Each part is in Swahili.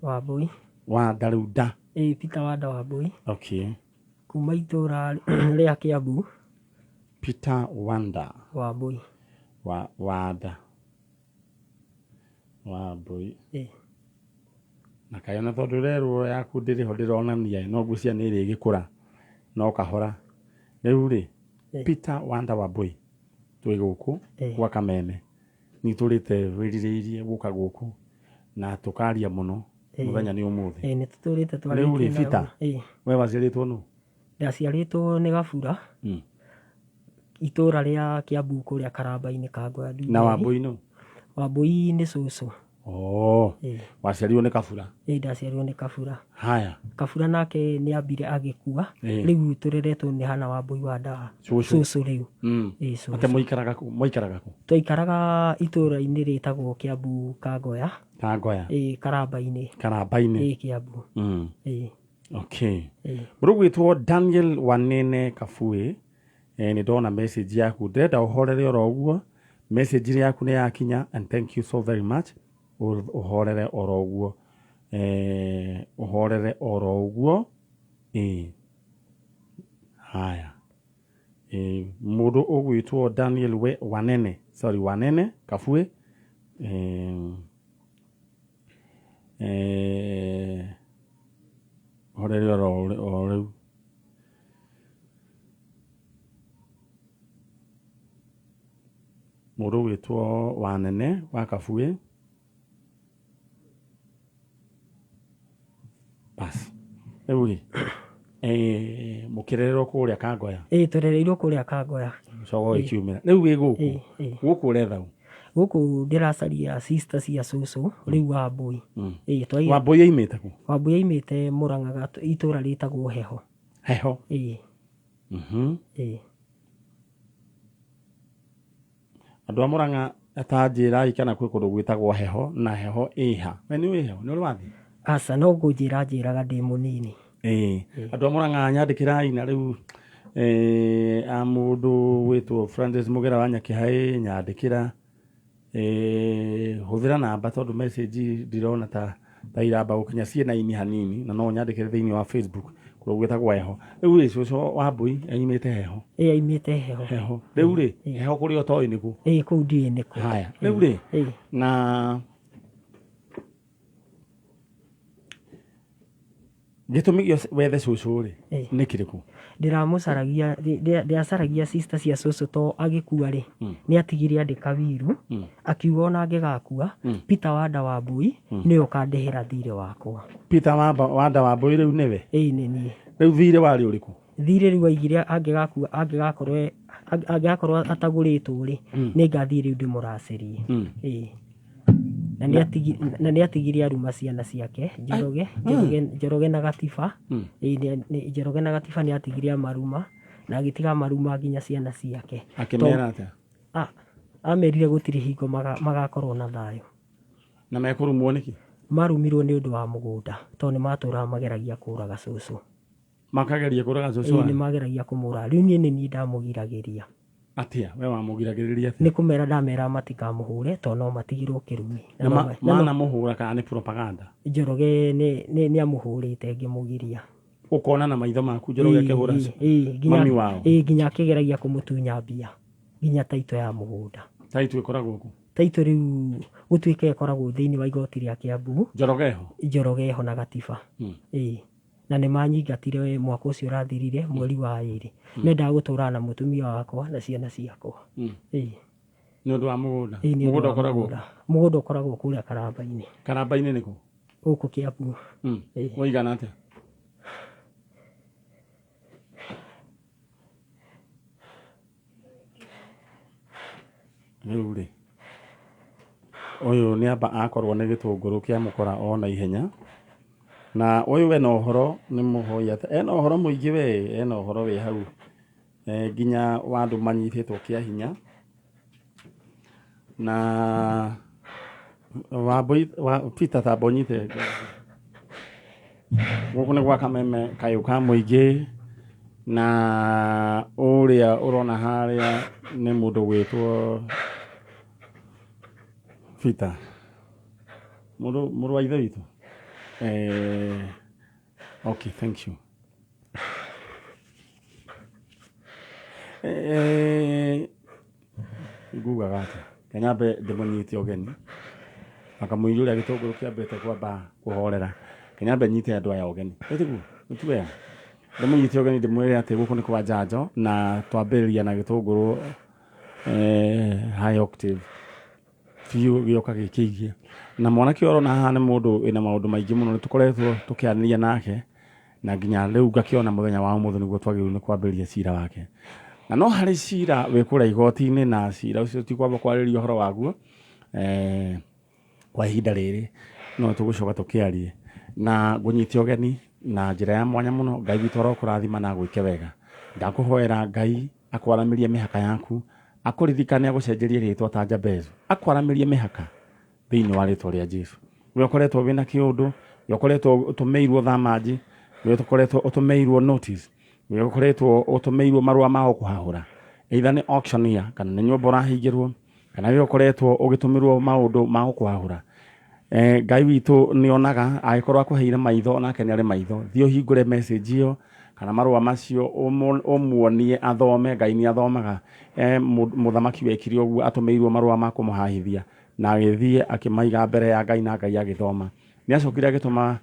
Wambui. Wanda rĩu nda. Peter Wanda Wambui. Okay. Kuma itũra rĩa Kiambu. Peter Wanda Wambui. Wanda Wambui. Na kayona tondũ rero yaku ndĩrĩ ho ndĩronania no ngwĩciria nĩ ĩrĩ ĩgĩkũra no kahora. Rĩu rĩ Peter Wanda Wambui twĩ gũkũ gwa Kameme nĩ tũrĩte wĩrirĩirie gũka gũkũ na tũkaria mũno mũthenya nĩ ũmũthĩ. Nĩ tũtũrĩte twarĩtie. Rĩu rĩ Peter we waciarĩtwo nũ? Ndaciarĩtwo nĩ Gabura. Itũra rĩa Kiambu kũrĩa Karamba-inĩ Kangũya. Na Wambui nũ? Wambui nĩ cũcũ. Waciarirwo nĩ Kabura? Ndaciarirwo nĩ Kabura. Haya. Kabura nake nĩ ambire agĩkua. Rĩu tũreretwo nĩ hana Wambui Wanda cũcũ rĩu. Ake mũikaraga kũ? Twaikaraga itũra-inĩ rĩtagwo Kiambu Kangũya. Kangũya? Karamba-inĩ. Karamba-inĩ? Kiambu. Okay. Mũrũgwĩtwo Daniel Wanene Kabui. Nĩ ndona message yaku ndĩrenda ũhorere oro ũguo. Message yaku nĩ yakinya and thank you so very much. Ũhorere oro ũguo. Ũhorere oro ũguo. Haya. Mũndũ ũgwĩtwo Daniel Wanene Kabui. Ũhorere oro rĩu. Mũndũ wĩtwo Wanene wa Kabui. Bas. Rĩu rĩ mũkĩrererwo kũrĩa Kangũya? Tũrereirwo kũrĩa Kangũya. Cogo ikiumĩra. Rĩu wĩ gũkũ? Gũkũ ũretha ũ? Gũkũ ndĩracaria sister cia cũcũ rĩu Wambui. Wambui aimĩte kũ? Wambui aimĩte Mũrang'a itũra rĩtagwo Heho. Heho? Andũ a Mũrang'a atanjĩra kana kwĩ kũndũ gwĩtagwo Heho na Heho ĩha. We nĩ wĩ Heho? Nĩ ũrĩ wathiĩ? Aca no njĩraga ndĩ mũnini. Andũ a Mũrang'a nyandĩkĩrai na rĩu mũndũ wĩtwo Francis Mũgera wa Nyakĩhaĩ nyandĩkĩra. Hũthĩra namba tondũ message ndirona ta iramba gũkinya ciĩ hanini na no nyandĩkĩre thĩinĩ wa Facebook kũrĩa gwĩtagwo Heho. Rĩu rĩ cũcũ Wambui aimĩte Heho? Aimĩte Heho. Heho. Rĩu rĩ Heho kũrĩa ũtoĩ nĩ kũ? Kũu ndiũĩ nĩ kũ. Haya. Rĩu rĩ na gĩtũmi gĩa wethe cũcũ rĩ nĩ kĩrĩkũ? Ndĩracaragia sister cia cũcũ to agĩkua rĩ nĩ atigire andĩka wiru akiuga ona angĩgakua Peter Wanda Wambui nĩwe ũkandĩhĩra thirĩ wakwa. Peter Wanda Wambui rĩu nĩwe? Nĩ niĩ. Rĩu thirĩ warĩ ũrĩkũ? Thirĩ rĩu aigire angĩgakorwo atagũrĩtwo rĩ nĩ ngathiĩ rĩu ndĩmũracĩrie. Na nĩ atigire aruma ciana ciake Njoroge na Gatiba. Njoroge na Gatiba nĩ atigire amaruma na agĩtiga maruma nginya ciana ciake. Akĩmera atĩa? Amerire gũtirĩ hingo magakorwo na thayũ. Na mekũrumwo nĩkĩ? Marumirwo nĩ ũndũ wa mũgũnda tondũ nĩ matũraga mageragia kũraga cũcũ. Makageria kũraga cũcũ? Nĩ mageragia kũmũraga. Rĩu niĩ nĩ niĩ ndamũgiragĩria. Atĩa we wamũgiragĩrĩria atĩa? Nĩ kũmera ndamera matikamũhũre tondũ no matigirwo kĩrumi. Manamũhũra kana nĩ propaganda? Njoroge nĩ amũhũrĩte ngĩmũgiria. Ũkona na maitho maku Njoroge akĩhũra mami wao? Nginya akĩgeragia kũmũtunya mbia nginya taito ya mũgũnda. Taito ĩkoragwo kũ? Taito rĩu gũtuĩka ĩkoragwo thĩinĩ wa igoti rĩa Kiambu. Njoroge ho na Gatiba. Na nĩ manyingatire mwaka ũcio ũrathirire mweri wa 2. Mendaga gũtũũra na mũtumia wakwa na ciana ciakwa. Nĩ ũndũ wa mũgũnda? Mũgũnda ũkoragwo kũrĩa Karamba-inĩ. Karamba-inĩ nĩ kũ? Gũkũ Kiambu. Mũigana atĩa? Rĩu rĩ ũyũ nĩ amba akorwo nĩ gĩtũngũrũ kĩa mũkora o na ihenya. Na ũyũ we no ũhoro nĩ mũhoi atĩ ena ũhoro mũingĩ we ena ũhoro wĩ hau nginya wa andũ manyitĩtwo kĩa hinya. Na Wambui Peter tamba ũnyite gũkũ nĩ gwa Kameme kayũ ka mũingĩ. Na ũrĩa ũrona harĩa nĩ mũndũ gwĩtwo Peter mũrũ wa ithe witũ okay thank you ngugaga atĩ kenyambe ndĩmũnyite ũgeni akamũiria ũrĩa gĩtũngũrũ kĩambĩte kwamba kũhorera kenyambe nyite andũ aya ũgeni ĩtiguo nĩtuwega ndĩmũnyite ũgeni ndĩmwĩre atĩ gũkũ nĩ kwa Njanjo na twambĩrĩria na gĩtũngũrũ high octave biũ gĩoka gĩkĩigie na mwanake ũrona haha nĩ mũndũ wĩna maũndũ maingĩ mũno nĩtũkoretwo tũkĩaranĩria nake na nginya rĩu ngakĩona mũthenya wa ũmũthĩ nĩguo twagĩrĩirwo nĩ kwambĩrĩria cira wake na no harĩ cira wĩ kũrĩa igoti-inĩ na cira ũcio ti kwamba kwarĩria ũhoro waguo kwa ihinda rĩrĩ no tũgũcoka tũkĩarie na ngũnyite ũgeni na njĩra ya mwanya mũno Ngai witũ arokũrathima na gwĩke wega ndakũhoera Ngai akwaramĩrie mĩhaka yaku akũririkane agũcenjerie rĩtwa ta Jabezu akwaramĩrie mĩhaka thĩinĩ wa rĩtwa rĩa Jesũ we ũkoretwo wĩna kĩũndũ we ũkoretwo ũtũmĩirwo thamanji we ũkoretwo ũtũmĩirwo notice we ũkoretwo ũtũmĩirwo marũa ma kũhahũra either nĩ auctioneer kana nĩ nyũmba ũrahingĩrwo kana we ũkoretwo ũgĩtũmĩrwo maũndũ ma kũhahũra Ngai witũ nĩonaga agĩkorwo akũheire maitho nake nĩ arĩ maitho thiĩ ũhingũre message ĩyo kana marũa macio ũmuonie athome Ngai nĩ athomaga mũthamaki wekire ũguo atũmĩirwo marũa ma kũmũhahithia na agĩthiĩ akĩmaiga mbere ya Ngai na Ngai agĩthoma nĩ acokire agĩtũma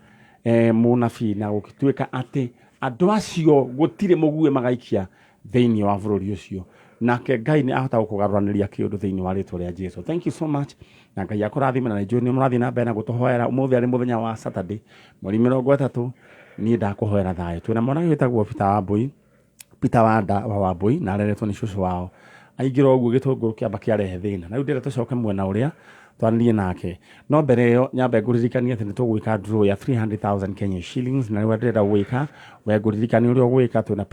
mũnabii na gũgĩtuĩka atĩ andũ acio gũtirĩ mũguĩ magaikia thĩinĩ wa bũrũri ũcio nake Ngai nĩ ahota gũkũgarũranĩria kĩũndũ thĩinĩ wa rĩtwa rĩa Jesũ thank you so much na Ngai akũrathime na njũĩ nĩ mũrathiĩ na mbere na gũtũhoera ũmũthĩ arĩ mũthenya wa Saturday mweri 30 niĩ ndakũhoera thayũ twĩna mwana wĩtagwo Peter wa Wambui na areretwo nĩ cũcũ wao aingĩra ũguo gĩtũngũrũ kĩamba kĩarehe thĩna na rĩu ndĩrenda tũcoke mwena ũrĩa twanĩrie nake no mbere ĩyo nyambe ngũririkanie atĩ nĩ tũgwĩka draw ya 300,000 Kenya shillings na rĩu ndĩrenda gwĩka we ngũririkanie ũrĩa ũgwĩka twĩna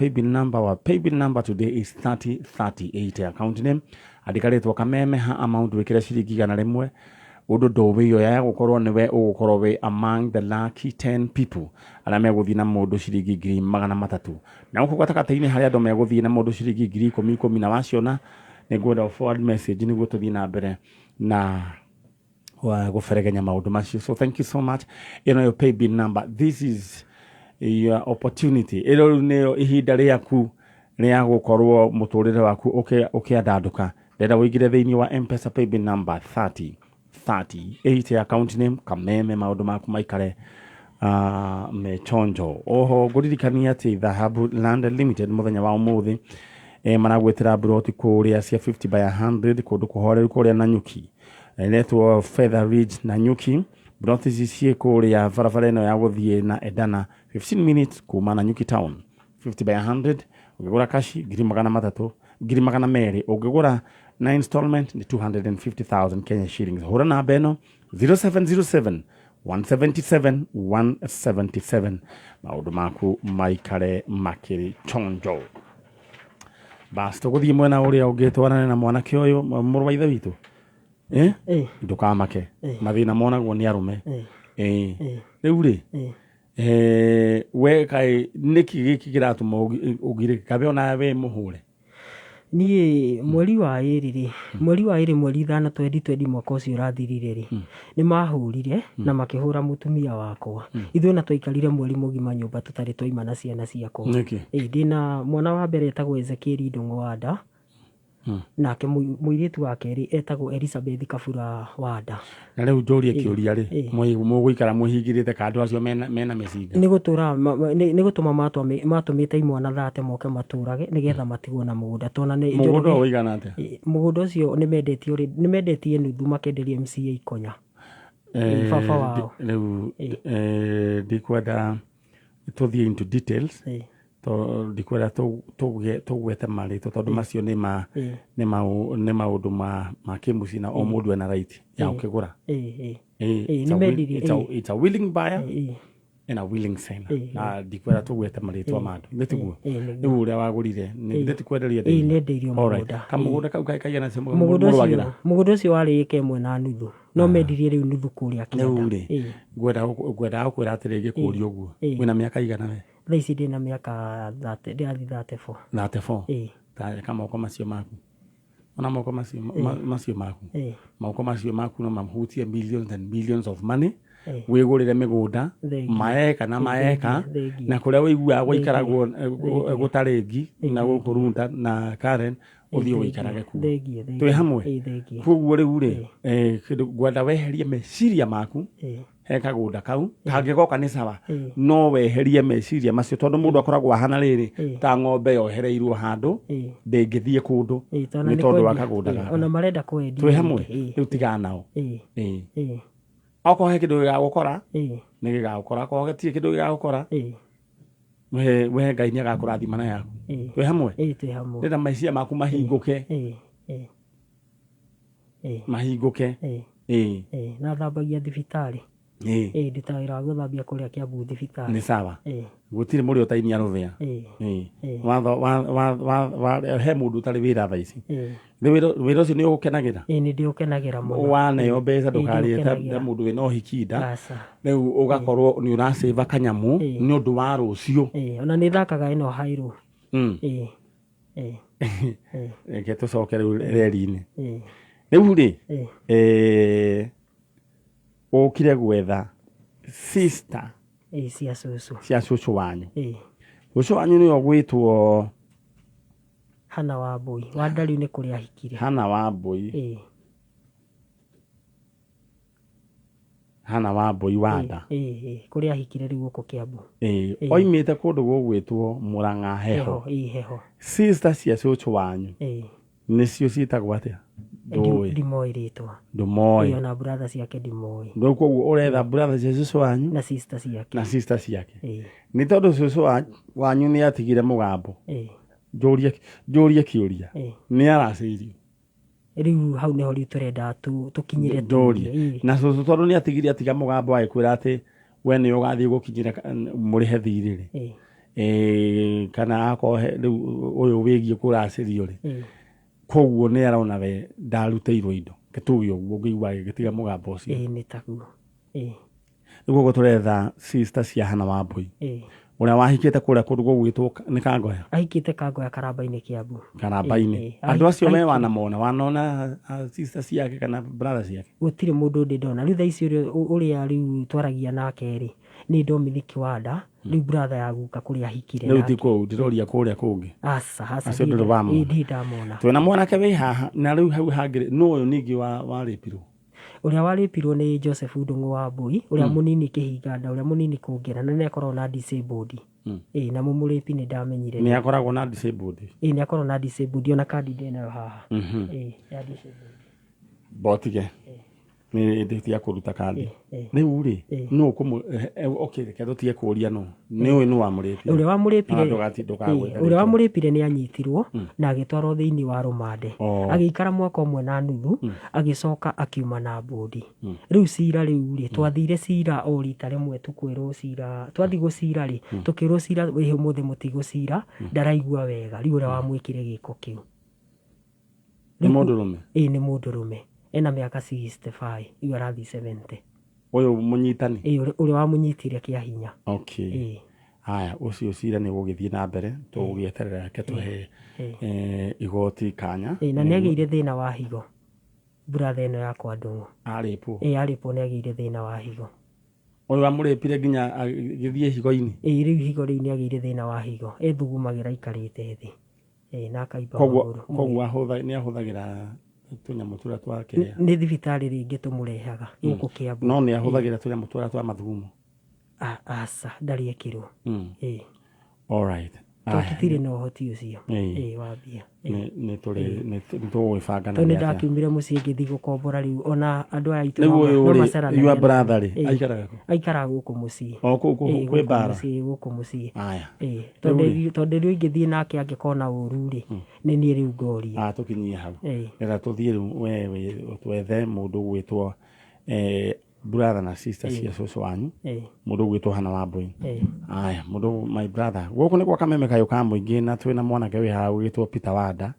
paybill number today is 3038 account name andĩka rĩtwa Kameme ha amount wĩkĩre ciringi 100 ũndũ ndũwĩyo ya gũkorwo nĩwe ũgũkorwo wĩ among the lucky 10 people arĩa megũthiĩ na mũndũ ciringi 300,000 na gũkũ gatagatĩ-inĩ harĩa andũ megũthiĩ na mũndũ ciringi 10,000 na waciona nĩngwenda forward message nĩguo tũthiĩ na mbere na gũberegenya maũndũ macio so thank you so much ĩno yo paybill number this is your opportunity ĩno nĩyo ihinda rĩaku rĩa gũkorwo mũtũrĩre waku ũkĩandandũka ndĩrenda wĩingĩre thĩinĩ wa M-Pesa paybill number 3038 account name Kameme maũndũ maku maikare mechonjo oho ngũririkania atĩ Dhahabu Land Limited mũthenya wa ũmũthĩ maragwĩtĩra mburoti kũrĩa cia 50 by 100 kũndũ kũhoreru kũrĩa Nanyuki netwo Feather Ridge Nanyuki mburoti ici ciĩ kũrĩa barabara ĩno ya gũthiĩ na Edana 15 minutes kuma Nanyuki town 50 by 100 ũngĩgũra kashi 300,000 ũngĩgũra na installment ni 250,000 Kenya shillings hũra namba ĩno 0707 177 177 maũndũ maku maikare makĩrĩ chonjo basi tũgũthiĩ mwena ũrĩa ũngĩ twarane na mwanake ũyũ mũrũ wa ithe witũ ndũkamake mathĩna monagwo nĩ arũme rĩu rĩ we kaĩ nĩkĩ gĩkĩ kĩratũma ũgirĩke kabe ona we mũhũre niĩ mweri wa ĩrĩ 2020 mwaka ũcio ũrathirire rĩ nĩ mahũrire na makĩhũra mũtumia wakwa ithuĩ na twaikarire mweri mũgima nyũmba tũtarĩ twaima na ciana ciakwa ndĩna mwana wa mbere etagwo Ezekiel Ndung'u Wanda nake mũirĩtu wa kerĩ etagwo Elizabeth Kabura Wanda na rĩu njũrie kĩũria rĩ mũgũikara mũhingĩrĩte kandũ acio mena mĩcinga nĩ gũtũma matũmĩte imwana thate moke matũrage nĩgetha matigwo na mũgũnda tona mũgũnda ũigana atĩa mũgũnda ũcio nĩ mendetie nuthu makenderia MCA Ikonya baba wao rĩu ndikwenda tũthiĩ into details ndikwenda tũgwete marĩtwa tondũ macio nĩ maũndũ ma kĩmũciĩ na o mũndũ ena right ya gũkĩgũra it's a willing buyer and a willing seller na ndikwenda tũgwete marĩtwa ma andũ nĩtiguo rĩu ũrĩa wagũrire nĩtikwenderia nĩndeirio mũgũnda kamũgũnda kau kaigana cio mũgũnda ũcio warĩ ĩka ĩmwe na nuthu no mendirie rĩu nuthu kũrĩa kĩanda rĩu ngwenda gũkwĩra atĩrĩ gĩkũria ũguo wĩna mĩaka igana we thaa ici ndĩna mĩaka 34 34 kamoko macio maku ona moko macio maku moko macio maku no mahutie millions and millions of money wigurire migunda maeka na maeka na kuria wiguaga gwikaragwo gutarengi na gukurunda na Karen uthio wikarage ku twi hamwe koguo riu ri kindu gwenda weherie meciria maku he kagunda kau kangigoka ni sawa no weherie meciria macio tondu mundu akoragwo ahana riri ta ng'ombe yohereirwo handu ndingithie kundu ni tondu wa kagunda gaka ona marenda kwendia twi hamwe riu tigana nao oko he kindu gigagukora ni gigagukora ko getie kindu gigagukora we Ngai ni agakurathima na yaku twi hamwe renda meciria maku mahinguke mahinguke na thambagia thibitari nditawira guthambia kuria Kiambu thibitari ni sawa gutire muri utainia ruvia wa he mundu tari wira tha ici wira ucio ni ugukenagira ni ndiukenagira muno waneo mbeca ndukarite mundu wina uhikinda riu ugakorwo ni urasave kanyamu ni undu wa rucio ona ni thakaga ino hairu reke tucoke riu reri-ini riu ri ukire gwetha sister cia cucu wanyu cucu wanyu ni ogwitwo Hana wa Mbui wa Ndariu ni kuria ahikire Hana wa Mbui Hana wa Mbui wanda kuria ahikire riu guku Kiambu oimite kundu gugwitwo Murang'a heho sister cia cucu wanyu nicio ciitagwo atia ndimoi ritwa ndumoi ona brother ciake ndimoi ndo koguo uretha brother cia cucu wanyu na sister ciake ni tondu cucu wanyu ni atigire mugambo njurie kiuria ni araceirio riu hau neho riu turenda tukinyire njurie na cucu tondu ni atigire atiga mugambo agikwira ati we ni ugathie gukinyira murihe thiriri kana akohe riu uyu wigie kuracirio ri koguo ni arona we ndaruteirwo indo gitugi uguo ngigwa gitiga mugambo ucio ni taguo niguo turetha sister cia Hana wa Mbui uria wahikite kuria kundu gugwitwo ni Kangoya ahikite Kangoya Karamba-ini Kiambu Karamba-ini andu acio me wanona sister ciake kana brother ciake gutire mundu ndi ndona riu tha ici uria riu twaragia nake ri ni Dominic Wanda riu brother ya guka kuria ahikire riu tiko ndiroria kuria kungi acio ndi ndamona twina mwanake wi haha na riu hau hangire no uyu ningi waripirwo uria waripirwo ni Joseph Ndung'u wa Mbui uria munini kihinganda uria munini kungera na ni akorwo na disabled na mumuripi ni ndamenyire ni akoragwo na disabled ni akorwo na disabled ona kandi ndena haha ya disabled botige ni nditia kuruta kandi riu ri no kumu okay reke tutie kuria no ni uyu ni wa muripi uria wa muripire ni anyitirwo na agitwarwo thiini wa rumande agikara mwaka umwe na nuthu agicoka akiuma na bodi riu cira riu ri twathire cira o rita rimwe tukwirwo cira twathi gucira ri tukirwo cira we umuthi mutigucira ndaraigua wega riu uria wa mwikire giko kiu ni mundurume ni mundurume ena miaka 65 iu arathi 70 uyu munyitani uria wa munyitire kia hinya haya ucio cira ni gugithie na mbere tugieterera reke tuhe igoti kanya na ni agire thina wa higo brother eno yakwa Ndung'u aripo ni agire thina wa higo uyu amuripire nginya agithie higo-ini riu higo riu ni agire thina wa higo ethugumagira ikarite thi na kaimba koguo ni ahuthagira tunyamu turia twake ni thibitari ringi tumurehaga guku Kiambu no ni ahuthagira tunyamu turia twa mathugumo asa ndari ekirwo alright tutire no hoti ucio wambia ni tugwibanga na ni ndakiumire mucii ngithi gukombora riu ona andu aya itu no macerana your brother ri aikara guku mucii kwi bara guku mucii aya tondu riu ingithie nake angikona uru ri ni ni riu ngoria tukinyie hau reka tuthie riu we twethe mundu gwitwo brother na sister cia cucu wanyu mundu gwitwo Hana wa Mbui aya mundu my brother guku ni kwa kameme kayo ka muingi na twina mwanake wi haha gwitwo Peter Wanda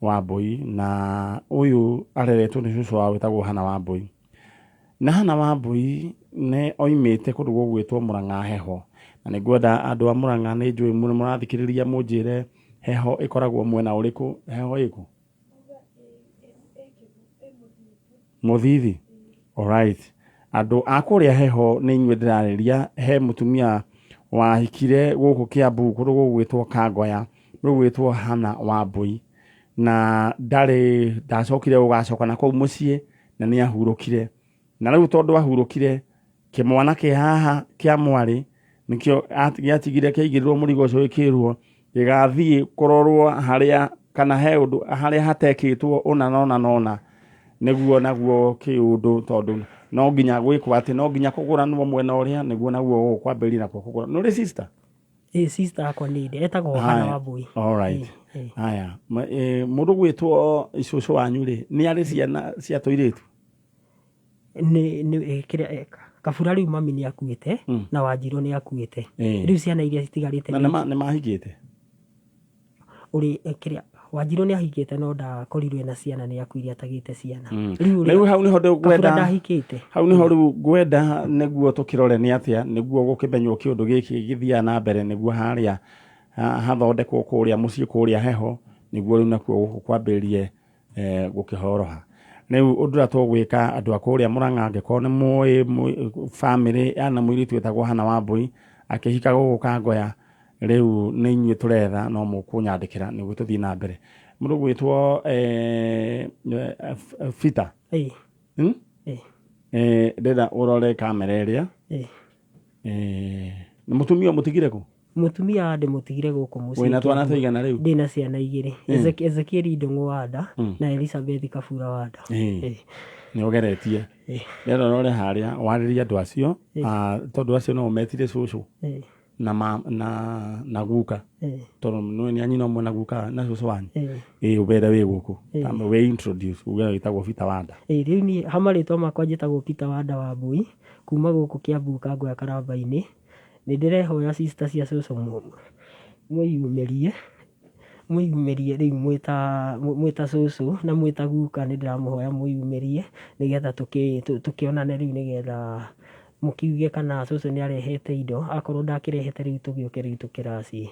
wa Mbui na uyu areretwo ni cucu wa witagwo Hana wa Mbui na Hana wa Mbui ne oimite kundu gwitwo Murang'a heho na ni ngwenda andu a Murang'a ni njui muno murathikiriria munjire heho ikoragwo mwena uriku heho iku Mũthithi. Alright. Andũ a kũrĩa heho nĩ inyuĩ ndĩrarĩria he mũtumia wahikire gũkũ Kiambu kũrĩa gũgwĩtwo Kangoya gũgwĩtwo Hana Wambui na ndacokire gũgacoka na kũu mũciĩ na nĩ ahurũkire na rĩu tondũ ahurũkire kĩmwana kĩ haha kĩa mwarĩ nĩkĩo gĩatigire kĩaigĩrĩrwo mũrigo ũcio gĩkĩrwo gĩgathiĩ kũrorwo harĩa kana he ũndũ harĩa hatekĩtwo ona nĩguo naguo kĩũndũ tondũ no nginya gwĩkwo atĩ no nginya kũgũranwo mwena ũrĩa nĩguo naguo kwambĩrĩria nako kũgũra no rĩ sister sister akwa nĩ inde etagwo Hana Wambui. Alright. Haya mũndũ gwĩtwo icũcũ wanyu rĩ nĩ arĩ ciana cia tũirĩtu nĩ kĩrĩa kabura rĩu mami nĩ akuĩte na Wanjirũ nĩ akuĩte rĩu ciana iria citigarĩte nĩ mahigĩte ũrĩ kĩrĩa Wanjirũ nĩ ahigĩte no ndakorirwe na ciana nĩ akuire atagĩte ciana rĩu hau niho ngwenda ndahikĩte hau niho rĩu ngwenda nĩguo tũkĩrore nĩ atĩa nĩguo gũkĩmenywo kĩũndũ gĩkĩ gĩthiaga na mbere nĩguo harĩa hathondekwo kũrĩa mũciĩ kũrĩa heho nĩguo rĩu nakuo kwambĩrĩrie gũkĩhoroha rĩu ũndũ ũrĩa tũgwĩka andũ a kũrĩa Mũrang'a angĩkorwo nĩ mũĩ family yana mũirĩtu wĩtagwo Hana Wambui akĩhika gũkũ Kangoya rĩu nĩ inyuĩ tũretha no mũkũnyandĩkĩra nĩguo tũthiĩ na mbere mũndũ gwĩtwo Fita ndĩrenda ũrore kamera ĩrĩa nĩ mũtumia mũtigire kũ mũtumia ndĩmũtigire gũkũ mũciĩ wĩna twana tũigana rĩu ndĩna ciana igĩrĩ Ezekiel Ndung'u Wanda na Elizabeth Kabura Wanda nĩ ũgeretie ndĩrenda ũrore harĩa warĩria andũ acio tondũ acio no metire cũcũ na guka tondũ nĩ anyina ũmwe na guka na cũcũ wanyu ũbere wĩ gũkũ we introduce uge wĩtagwo Peter Wanda rĩu niĩ hamarĩtwa makwa njĩtagwo Peter Wanda Wambui kuma gũkũ Kiambu Kangoya Karamba-inĩ nĩ ndĩrehoya sister cia cũcũ mwĩyumĩrie rĩu mwĩta cũcũ na mwĩta guka nĩ ndĩramũhoya mwĩyumĩrie nĩgetha tũkĩonane rĩu nĩgetha mũkiuge kana cũcũ nĩ arehete indo akorwo ndakĩrehete rĩu tũgĩũke rĩu tũkĩraciĩ.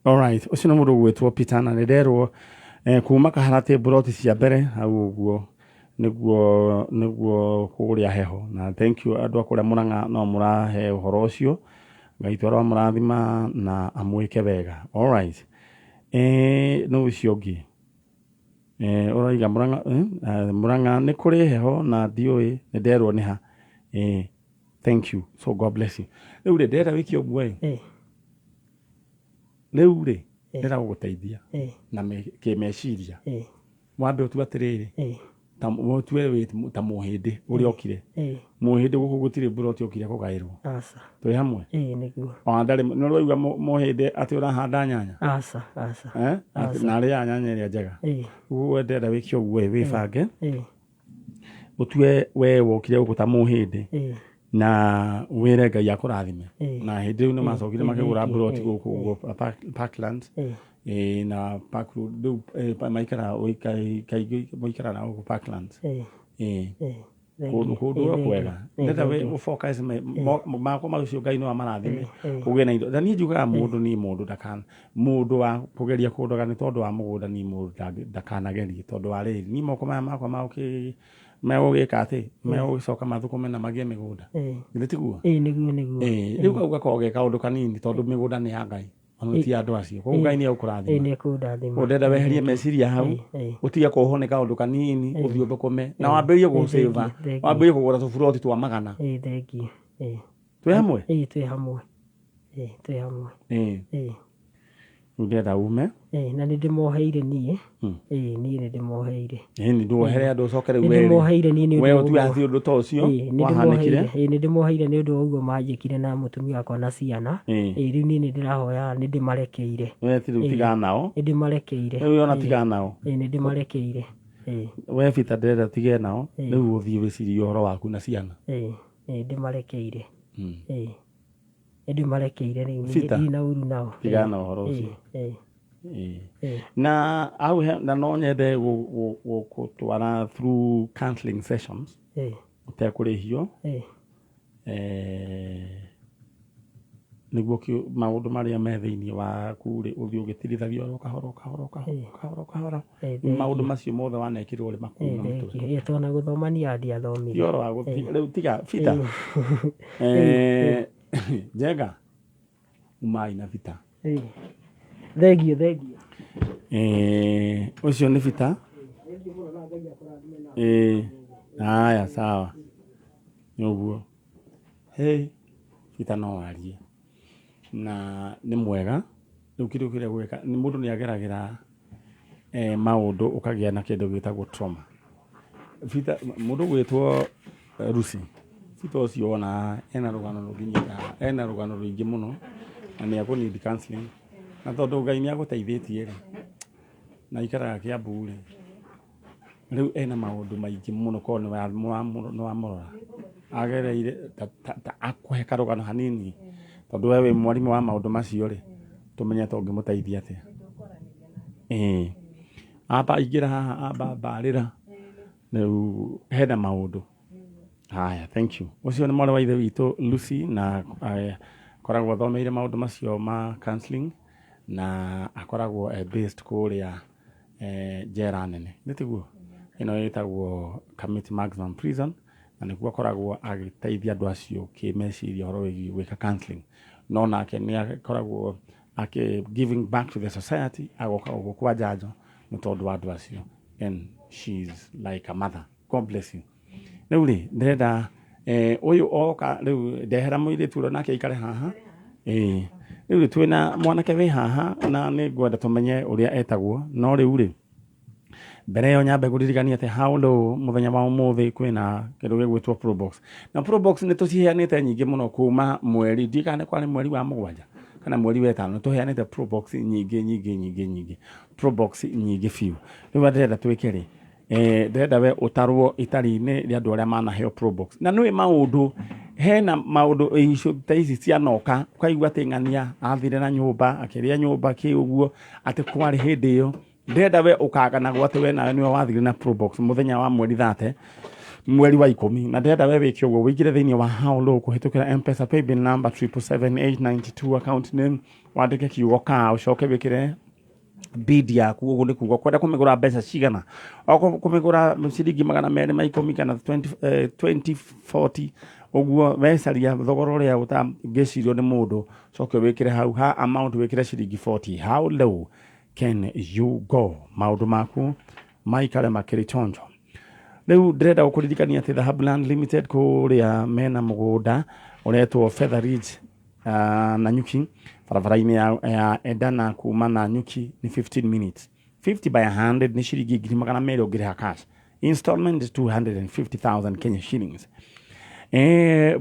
Alright ũcio nĩ mũndũ gwĩtwo Peter na nĩnderwo kuma kaharatĩ mburoti cia mbere hau ũguo nĩguo kũrĩa heho na thank you andũ a kũrĩa Mũrang'a no mũrahe ũhoro ũcio Ngai twarwa mũrathima na amwĩke wega. Alright no ũcio ũngĩ ũraiga Mũrang'a nĩ kũrĩ heho na ndiũĩ nĩnderwo nĩ ha thank you so God bless you rĩu rĩ ndĩrenda wĩke ũguo rĩu rĩ ndĩrenda gũgũteithia na kĩmeciria wambe ũtue atĩrĩrĩ tue ta mũhĩndĩ ũrĩa okire mũhĩndĩ gũkũ gũtirĩ mburoti okire kũgaĩrwo twĩ hamwe ona ndarĩ nĩ ũraigua mũhĩndĩ atĩ ũrahanda nyanya na arĩa nyanya ĩrĩa njega ũguo ndĩrenda wĩke ũguo wĩbange ũtue we wokire gũkũ ta mũhĩndĩ na wĩre Ngai akũrathime na hĩndĩ rĩu nĩ macokire makĩgũra mburoti gũkũ Parklands na Parkroad maikara maikara na gũkũ Parklands kũndũ kwega ndĩrenda ũfocus makwa macio Ngai no amarathime kũgĩe na indo na niĩ njugaga mũndũ nĩ mũndũ wa kũgeria kũndoga nĩ tondũ wa mũgũnda nĩ mũndũ ndakanagerie tondũ wa rĩrĩ niĩ moko maya makwa megũgĩka atĩ megũgĩcoka mathũkũme na magĩe mĩgũnda githĩ tiguo rĩu kau gakorwo ge kaũndũ kanini tondũ mĩgũnda nĩ ya Ngai ona ti andũ acio koguo Ngai nĩ egũkũrathima ũndenda weherie meciria hau ũtige kũohwo nĩ kaũndũ kanini ũthiĩ ũthũkũme na wambĩrĩrie gũsĩva wambĩrĩrie kũgũra tũburoti twa magana twĩ hamwe ndĩrenda ume na nĩ ndĩmoheire niĩ nĩ ndĩmoheire nĩ ndĩmoheire andũ ũcokere we ũtue atĩ ũndũ ta ũcio wahanĩkire nĩ ndĩmoheire nĩ ũndũ wa ũguo manjĩkire na mũtumia wakwa na ciana rĩu niĩ nĩ ndĩrahoya nĩ ndĩmarekeire we ti rĩu tigana nao nĩ ndĩmarekeire rĩu ona tigana nao nĩ ndĩmarekeire we Peter ndĩrenda tige nao rĩu ũthiĩ wĩcirie ũhoro waku na ciana ndĩmarekeire ndĩmarekeire rĩu na ũru nao tigana na ũhoro ũcio na au na no nyende gũtwara through counseling sessions ũtekũrĩhio niguo maundu maria me thiini wa kuri uthio gitirithagia oro kahora maundu macio mothe wanekirwo ri makuna mutwe twana guthomania ndiathomire yoro wa guthi riu tiga fita Njenga umai na fita thengio ucio ni fita aya sawa niguo fita no warie na ni mwega riu kindu kiria gwika ni mundu ni ageragira maundu ukagia na kindu gitagwo trauma fita mundu gwitwo Rusi fita ucio ona ena rugano ruingi muno na ni akunidi counseling na tondu Ngai ni aguteithĩtie ri na ikaraga Kiambu ri riu ena maundu maingi muno ko ni wa murora agereire akuhe karugano hanini tondu wewe mwarimu wa maundu macio ri tumenye tungimuteithia atia aba igira haha barira riu hena maundu haya thank you ucio ni mwana wa ithe witu Lucy na koragwo thomeire maundu macio ma counseling na akoragwo based kuria jera nene nitiguo ino yetagwo Community Maximum Prison na nikuo akoragwo agiteithia andu acio kimeciria horo wigi gwika counseling no nake ni akoragwo giving back to the society agoka kwa Njanjo mutondu wa andu acio and she's like a mother. God bless you. Riu ri ndirenda uyu oka riu ndehera muiritu ro nake ikare haha riu ri twina mwanake we haha na ni ngwenda tumenye uria etagwo no riu ri mbere yo nyambe guririkania ate haulo muthenya wa umuthi kwina kindu gigwitwo Probox na Probox ni tuciheanite nyingi muno kuma mweri ndikane kwani mweri wa mugwanja kana mweri wa 5 tuheanite Probox nyingi Probox nyingi fiu riu ndirenda twike ri ndirenda we utarwo itari-ini ri andu aria manaheo Probox na nwi maundu hena maundu icio ta ici cianoka ukaigua ati ng'ania athire na nyumba akiria nyumba ki uguo ati kwari hindi iyo ndirenda we ukagana gwate we nawe niwe wathire na Probox muthenya wa mweri 30 mweri wa 10 na ndirenda we wiki uguo wigire thiini wa haulo kuhitukira M-Pesa paybill number 777-892 account name wandike kiugo ka ucoke wikire bidi yaku ugu ni kugo kwenda kumigura mbeca cigana oko kumigura ciringi 210 kana 2040 uguo wecaria thogora uria utangicirio ni mundu coke wikire hau ha amount wikire ciringi 40 how low can you go maundu maku maikare makiri chonjo riu ndirenda gukuririkania ati the Hubland Limited kuria mena mugunda uretwo Feather Ridge na nyuki barabara-ini ya Edana kuma na nyuki ni 15 minutes 50 by 100 ni shiringi 200 ungiriha cash installment is 250,000 Kenya shillings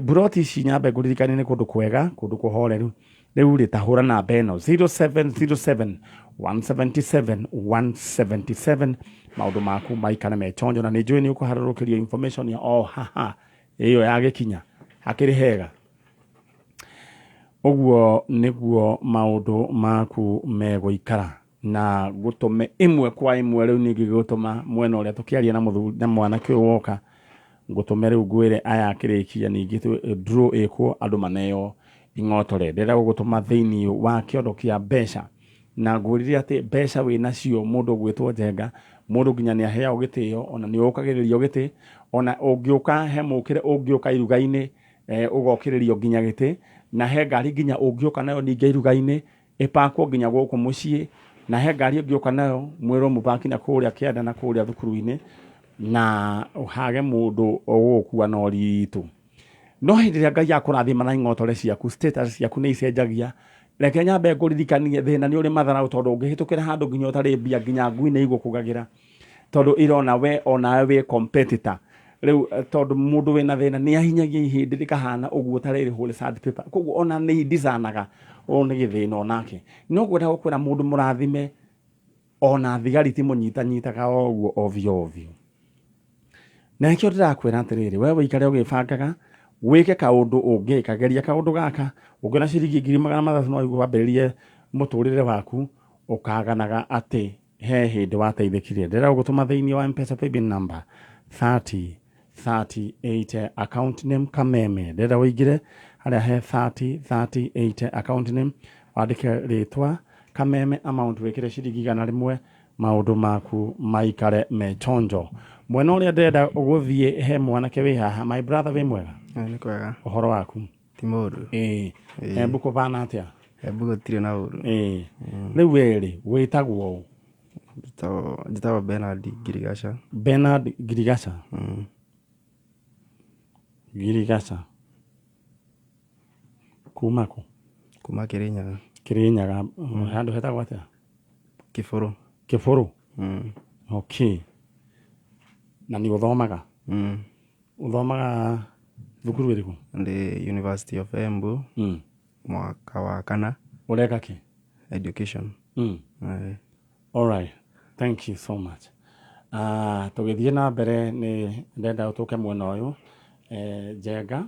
buroti ici nyambe nguririkania ni kundu kwega kundu kuhoreru riu ri tahura na beno 0707 177 177 maundu maku maikane mechonjo na nijui ni ukuharurukiria information ya haha iyo yagikinya hakiri hega uguo niguo maundu maku meguikara na gutume imwe kwa imwe riu ningi gutuma mwena uria tukiaria na mwanake woka gutume riu ngwire aya akirikia ningi draw ikwo andu maneo ingotore ndira gutuma thiini wa kiondo kia mbeca na nguriria ati mbeca wina cio mundu gwitwo Njenga mundu nginya ni ahea gitio ona ni ukagiririo giti ona ungiuka he mukire ungiuka iruga-ini ugokiririo nginya giti na he ngari nginya ungiuka nayo ninge iruga-ini ipakwo nginya guku mucii na he ngari ungiuka nayo mwiro mubaki na kuria kianda na kuria thukuru-ini na uhage mundu ogukua no ritu no hindi ria Ngai akurathima na ingotore ciaku status ciaku ni icenjagia reke nyambe nguririkanie thina ni uri mathara tondu ungihitukira handu nginya utari mbia nginya ngui ni igukugagira tondu irona we ona we competitor riu tondu mundu wina thina ni ahinyagia ihindi rikahana uguo tariri hole sad paper koguo ona ni dizanaga ona githina onake no gwenda gukwira mundu murathime ona thigari ti munyitanyitaga oguo ovyo na ikio ndirakwira atiriri we wikare ugibangaga wike kaundu ungikageria kaundu gaka ungina ciringi 300,000 no igwambiririe mũtũrĩre waku ukaganaga ati he hindi wateithikirie ndira gutuma thiini wa M-Pesa paybill number 3038 account name Kameme ndira wigire haria he 30 account name wandike ritwa kameme amount wekire ciringi 100 maundu maku maikare me chonjo mwena uria ndenda uguthie he mwanake wi haha my brother wi mwega ni kwega uhoro waku ti muru embu kubana atia embu gutire na uru riu weri witagwo njitagwo Bernard Girigasha Bernard Girigasha Girigasha kumako kuma Kirinyaga handu hetagwo atia Kiburu okay na ni uthomaga uthomaga thukuru iriku the University of Embu mwaka wa kana ureka ki education all right thank you so much tugithie na mbere ni ndenda utuke mwena uyu Njenga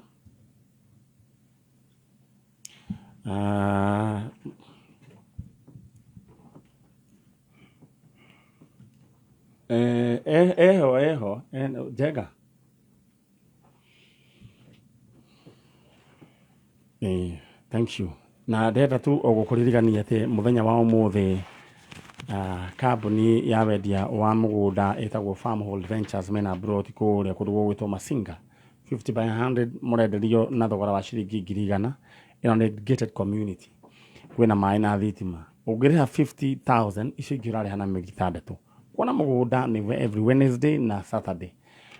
eho Njenga thank you na ndenda tu ogukuririgania ati muthenya wa umuthi kambuni ya wendia wa mugunda etagwo Farmhold Ventures mena brought kuria kundu gwitwo Masinga 50 by 100 murenderio na thogora wa ciringi 100 ino ni gated community kwina mai na thitima ungiriha 50,000 icio ingirari hana mĩeri 6 kuona mugunda ni every Wednesday na Saturday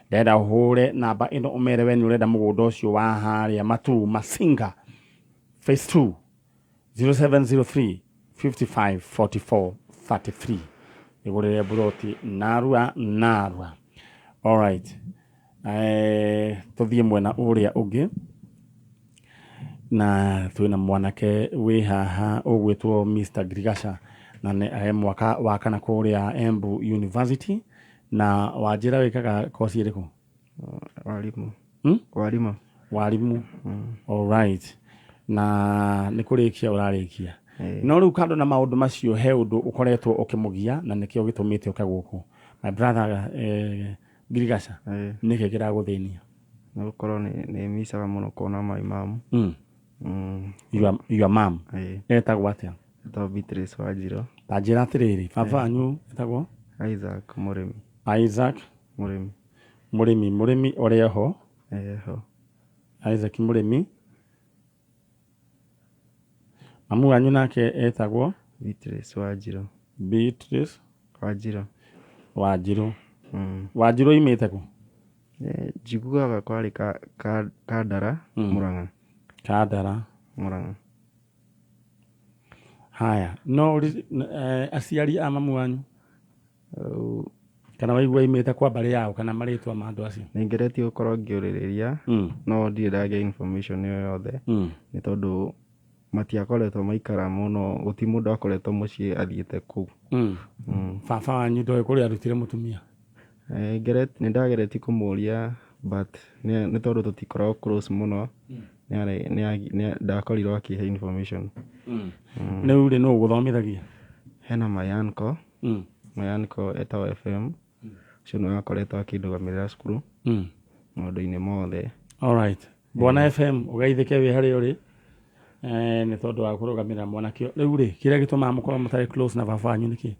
ndenda uhure namba ino umere we ni urenda mugunda ucio wa haria matu Masinga phase 2 0703 55 44 33 igurire buroti narua all right tuthie mwena uria ungi na twina mwanake wi haha ugwitwo Mr Girigasha na ne mwaka wa kana kuria Embu University na wajira wikaga kosi iriku walimu all right na nikurikia urarikia no riu kando na maundu macio he undu ukoretwo ukimugia na nikio gitumite ukaguku my brother Girigasha nike kiraguthinia na gukorwo ni misaga muno kuona my mom your mom etagwo atia etagwo Beatrice Wanjiro tajira atiriri baba anyu etagwo Isaac Murimi oreho Isaac Murimi mamu anyu nake etagwo Beatrice Wanjiro Wanjiro imite ku jigugaga kwari Kandara Murang'a haya no aciari a mamu anyu kana waigua imite kwa bari yao kana maritwa ma andu acio ningeretie gukorwo ngiuririria no ndire ndage information yo yothe ni tondu matiakoretwo maikara muno guti mundu akoretwo mucii athiete ku baba wanyu ndoe kuri arutire mutumia ni ndageretie kumuria but ni tondu tutikoragwo close muno ni ndakorirwo akihe information ni uri no guthomithagia hena mayanko etagwo FM cio no akoretwo akindugamirira cukuru maundu-ini mothe all right bwana FM ugaithike wi hari uri ni tondu wa kurugamira mwanakio riu ri kiria gituma mukoro mutari close na baba wanyu niki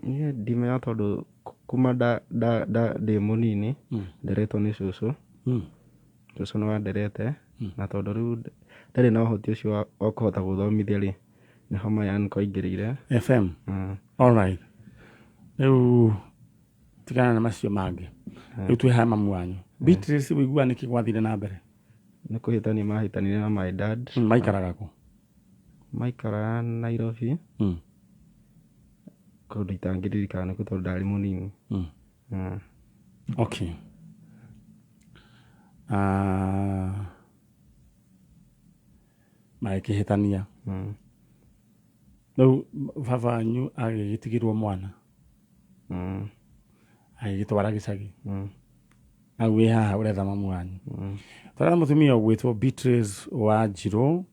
ni ndimenya tondu kuma ndi munini nderetwo ni cucu cucu no nderete na tondu riu ndari na uhoti ucio wa kuhota guthomithia ri ni homa yanko ingirire FM all right riu tigana na macio mangi riu twi ha mamu wanyu Beatrice wigua niki gwathire na mbere ni kuhitania mahitanire na my dad maikaraga ku maikara Nairobi kundu itangiririkana ni tondu ndari munini okay maikihitania riu baba wanyu agigitigirwo mwana agigitwara gicagi au wi haha uretha mamu wanyu tara mutumia ugwitwo Beatrice Wanjiro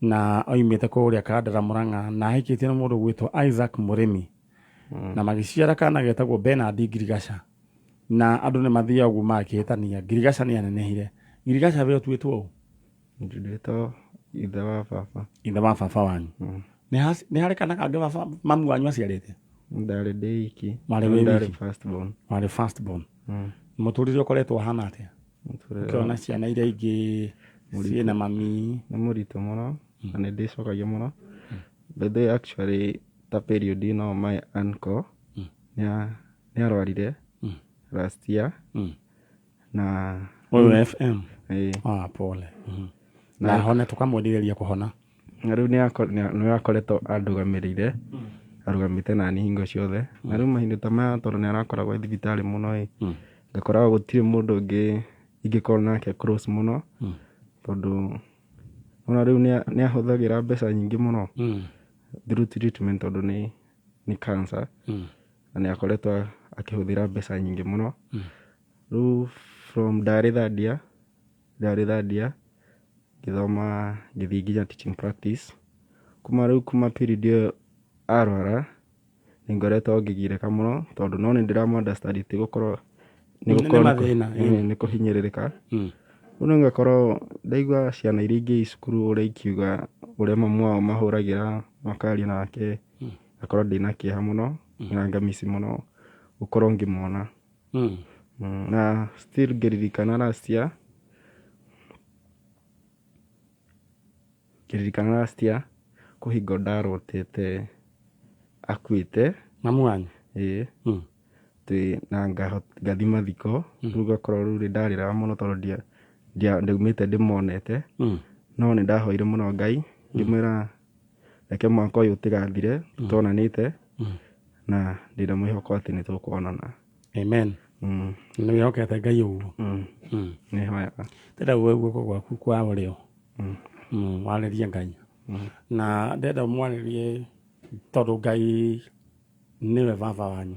na oimite kuria Kandara Murang'a na hikitie na mundu ugwitwo Isaac Murimi na magiciara kana getagwo Bernard Girigasha na andu ni mathia ugu makihitania Girigasha ni anenehire Girigaca we tuĩtwo ũũ? Ndĩrĩtwo ithe wa baba. Ithe wa baba wanyu. Nĩ harĩ kana kangĩ baba mamu wanyu aciarĩte? Ndarĩ ndĩ iki. Ndarĩ first born. Warĩ first born. Mũtũrĩre ũkoretwo hana atĩa? Ũkĩona ciana iria ingĩ ciĩna mami. Nĩ mũritũ mũno na nĩ ndĩcokagia mũno. But they actually ta period ĩno my uncle nĩ arwarire last year na ũyũ FM. Pole. Na hone tũkamwendereria kũhona. Na rĩu nĩ akoretwo andũgamĩrĩire arũgamĩte na niĩ hingo ciothe. Na rĩu mahinda ta maya tondũ nĩ arakoragwo thibitarĩ mũno ngakoragwo gũtirĩ mũndũ ũngĩ ingĩkorwo nake close mũno tondũ ona rĩu nĩ ahũthagĩra mbeca nyingĩ mũno through treatment tondũ nĩ cancer na nĩ akoretwo akĩhũthĩra mbeca nyingĩ mũno. Rĩu from ndarĩ thandia ngĩthoma ngĩthiĩ nginya teaching practice. Kuma period ĩyo arwara nĩ ngoretwo ngĩgirĩka mũno tondũ no nĩ ndĩramu-understand ti gũkorwo nĩ kũhinyĩrĩrĩka. Rĩu nĩ ngakorwo ndaigua ciana iria ingĩ cukuru ũrĩa ikiuga ũrĩa mamu wao mahũragĩra makaria nake ngakorwo ndĩna kĩeha mũno na ngamisi mũno gũkorwo ngĩmona. Na still ngĩririkana last kũhingo ndarotete akuĩte mamu wanyu. Na ngathi mathiko. Rĩu ngakorwo rĩu ndarĩraga mũno tondũ ndaumĩte ndĩmonete no nĩ ndahoire mũno Ngai ngĩmwĩra reke mwaka ũyũ ũtigathire tũtonanĩte na ndĩna mwĩhoko atĩ nĩ tũkuonana. Amen. Nĩ wĩhokete Ngai ũguo? Nĩ hoyaga. Ndĩrenda guoko gwaku kwa ũrĩo warĩrie Ngai na ndĩrenda mwarĩrie tondũ Ngai nĩwe baba wanyu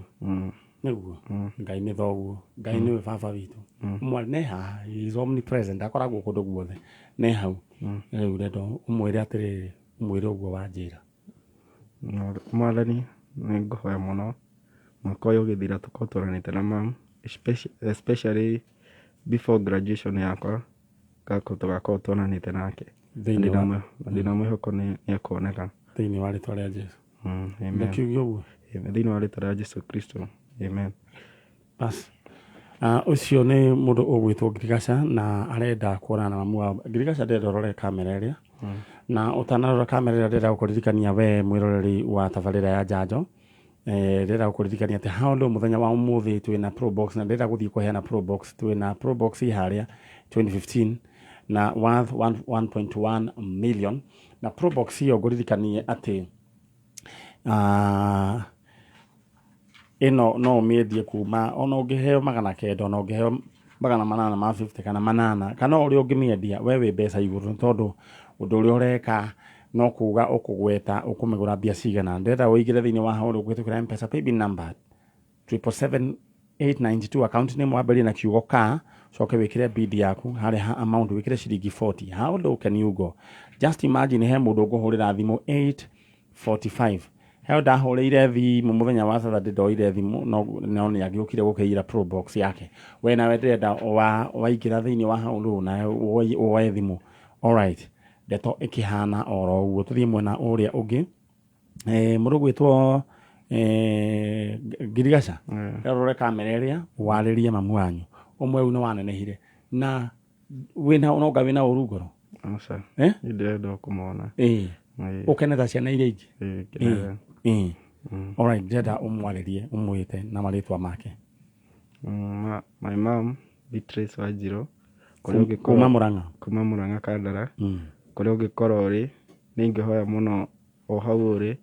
nĩguo. Ngai nĩ thoguo, Ngai nĩwe baba witũ. Mwarĩ nĩ haha, he is omnipresent, akoragwo kũndũ guothe, nĩ hau. Rĩu ndĩrenda ũmwĩre atĩrĩrĩ, ũmwĩre ũguo wanjĩra. Mwathani nĩ ngũhoya mũno mwaka ũyũ ũgĩthira tũkorwo tũranĩte na mamu especially before graduation yakwa tũgakorwo tuonanĩte nake. Ndĩna mwĩhoko nĩ ekuoneka thĩinĩ wa rĩtwa rĩa Jesũ. Nĩkiuge ũguo thĩinĩ wa rĩtwa rĩa Jesũ Kristo. Amen. Bas. Ũcio nĩ mũndũ ũgwĩtwo Girigaca na arenda kuonana na mamu wao. Girigaca ndĩrenda ũrore kamera ĩrĩa na ũtanarora kamera ĩrĩa ndĩrenda gũkũririkania we mwĩroreri wa tabarĩra ya Njanjo. Ndĩrenda gũkũririkania atĩ hao mũthenya wa ũmũthĩ twĩna pro box na ndĩrenda gũthiĩ kũheana pro box. Twĩna pro box harĩa 2015 na worth 1.1 million na pro box hiyo ngũririkanie atĩ ĩno no ũmĩendie kuma ona ũngĩheo 900 ona ũngĩheo 850 kana 8 kana ũrĩa ũngĩmĩendia we wĩ mbeca igũrũ tondũ ũndũ ũrĩa ũreka no kuga ũkũgweta ũkũmĩgũra mbia cigana. Ndĩrenda ũigĩre thĩinĩ wa hao ũgwĩtĩkĩra M-Pesa paybill number 77892 account name wambĩrĩrie na kiugo ka coke wĩkĩre bid yaku harĩa ha amount wĩkĩre ciringi 40. How low can you go? Just imagine he mũndũ ngũhũrĩra thimũ 845 heo ndahũrĩire thimũ mũthenya wa Saturday ndoire thimũ no nĩ agĩũkire gũkĩira pro box yake. We nawe ndĩrenda waingĩra thĩinĩ wa hau rĩu na woe thimũ. Alright, ndeto ĩkĩhana oro ũguo. Tũthiĩ mwena ũrĩa ũngĩ. Mũndũ gwĩtwo Girigaca rore kamera ĩrĩa warĩrie mamu wanyu ũmwe ũyũ nĩ wanenehire na wĩna ũru ngoro. Ndĩrenda kũmona. Ũkeneta ciana iria ingĩ. Alright, ndĩrenda ũmwarĩrie ũmwĩte na marĩtwa make. My mom Beatrice Wanjirũ kuma Mũrang'a Kandara. Kũrĩa ũngĩkorwo ũrĩ nĩ ingĩhoya mũno o hau ũrĩ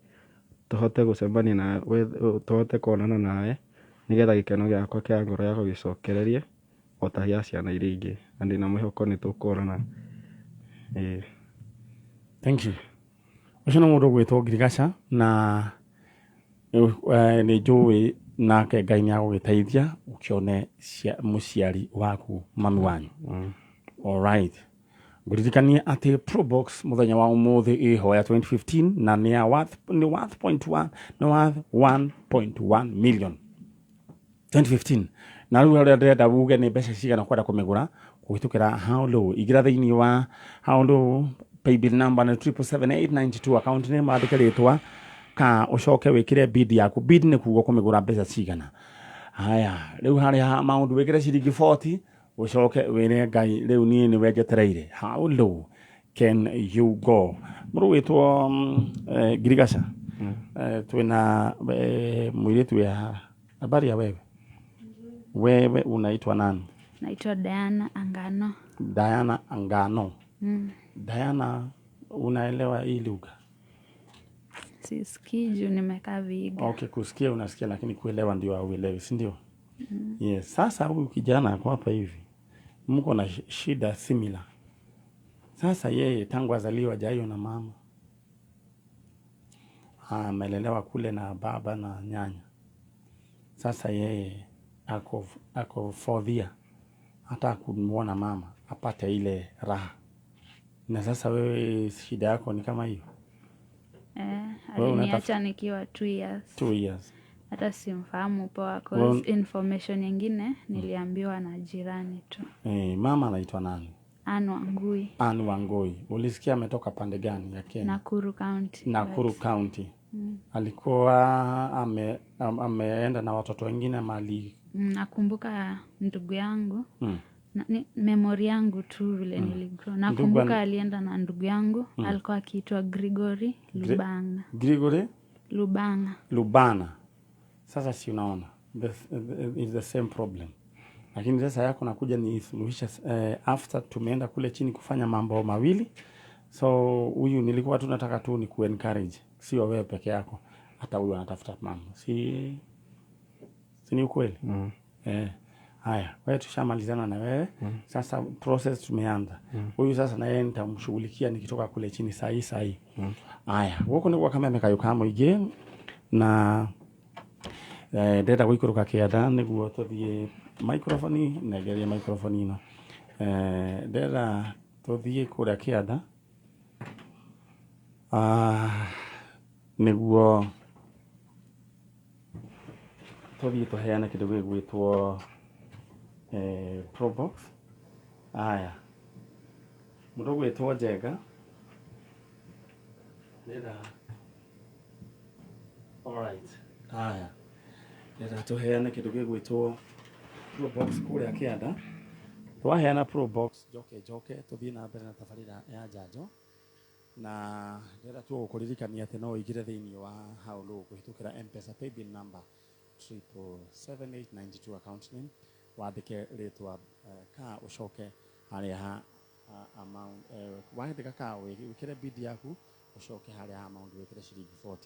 tũhote gũcemania na tũhote kuonana nawe nĩgetha gĩkeno gĩakwa kĩa ngoro yakwa gĩcokererie o ta gĩa ciana iria ingĩ na ndĩna mwĩhoko nĩ tũkuonana. Thank you. Ũcio nĩ mũndũ gwĩtwo Girigaca na nĩ njũĩ nake Ngai nĩ agũgĩteithia ũkĩone mũciari waku mami wanyu. Alright. Ngũririkanie atĩ pro box mũthenya wa ũmũthĩ ĩhoya 2015 na nĩ worth 1.1 million 2015 na rĩu ũrĩa ndĩrenda uge nĩ mbeca cigana kwenda kũmĩgũra kuhitukira how low igira thiini wa how low paybill number na 77892 account name andike ritwa ka ucoke wikire bid yaku bid ni kugo kumigura mbeca cigana haya riu hari ha amount wikire ciringi 40 ucoke wire ngai riu ni ni wejetereire how low can you go muru witwo Girigasha twina mwiritu ya habari ya wewe unaitwa nani? Naitwa Diana Angano. Diana, unaelewa hii lugha? Sisikii juu nimekaa Vihiga. Okay, kusikia unasikia lakini kuelewa ndio hauelewi, si ndio? Yes, sasa huyu kijana ako hapa hivi. Mko na shida similar. Sasa yeye tangu azaliwa hajayo na mama. Amelelewa kule na baba na nyanya. Sasa yeye ako fourth year. Hata kumuona mama apate ile raha. Na sasa wewe shida yako ni kama hiyo? Aliniacha nikiwa 2 years. 2 years. Hata simfahamu poa cause information nyingine niliambiwa na jirani tu. Mama anaitwa nani? Anne Wangui. Ulisikia ametoka pande gani ya Kenya? Nakuru County. Alikuwa ameenda na watoto wengine mali. Nakumbuka ndugu yangu. Memory yangu tu vile niligrow. Nakumbuka alienda na ndugu yangu. Alikuwa akiitwa Gregory Lubanga. Gregory? Lubana. Sasa si unaona. It's the same problem. Lakini sasa yako nakuja ni suluhisha after tumeenda kule chini kufanya mambo mawili. So huyu nilikuwa tunataka tu ni ku-encourage. Sio wewe peke yako. Hata huyu anatafuta mambo. Si ni ukweli? Haya, wewe tushamalizana na wewe. Sasa process tumeanza. Huyu sasa na yeye nitamshughulikia nikitoka kule chini saa hii. Haya, huko ni kwa kama amekayuka moige na ndenda gwikuruka kiada niguo tuthie microphone negeria microphone ino ndenda tuthie kuria kiada niguo tuthie tuheana kindu gigwitwo Probox. Haya. Mundu gwitwo Njenga. Ndenda. Alright. Haya. Ndenda tuheana kindu gigwitwo Probox kuria kianda. Twaheana Probox joke tuthie na mbere na tabarira ya Njanjo. Na ndenda tu gukuririkania ati no igire thiini wa haulu kuhitukira M-Pesa paybill number 77892 account name wandike ritwa ka ucoke haria ha amount wandika ka wikire bid yaku ucoke haria ha amount wikire ciringi 40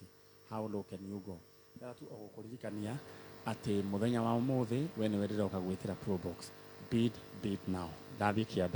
how low can you go ndenda tu gukuririkania ati muthenya wa umuthi we ni werira ukagwitira Probox bid now ndathie kianda